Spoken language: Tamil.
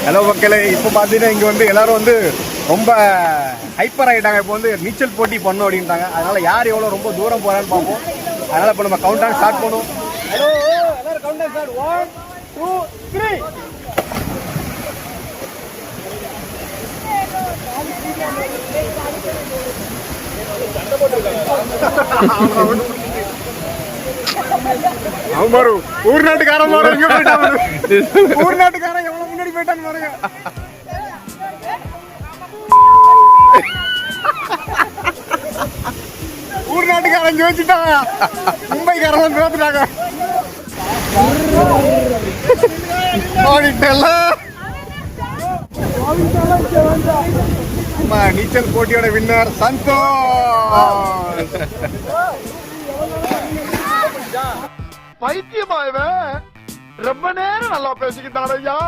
ஹலோ மக்களே, இப்போ பார்த்தீங்கன்னா இங்கே வந்து எல்லாரும் வந்து ரொம்ப ஹைப்பர் ஆகிட்டாங்க. இப்போ வந்து நீச்சல் போட்டி பண்ணோம் அப்படின்ட்டாங்க. அதனால யார் எவ்வளோ ரொம்ப தூரம் போகிறான்னு பார்ப்போம். அதனால இப்போ நம்ம கவுண்ட் டவுன் ஸ்டார்ட் பண்ணுவோம். ஹலோ எல்லாரும் கவுண்ட் டவுன் ஸ்டார்ட். 1 2 3. அவன் பாரு ஊர் நாட்டுக்காரன் பாரு எங்க போயிட்டான். ஊர் நாட்டுக்காரன் எவ்வளவு முன்னாடி போயிட்டான்னு பாருங்க. ஊர் நாட்டுக்காரன் ஜோதிச்சிட்டாங்க, மும்பைக்காரன் தோத்துட்டாங்க. நீச்சல் போட்டியோட வின்னர் சந்தோஷ். பைத்தியமாயவன் ரொம்ப நேரம் நல்லா பேசிக்கிட்டான் ஐயா.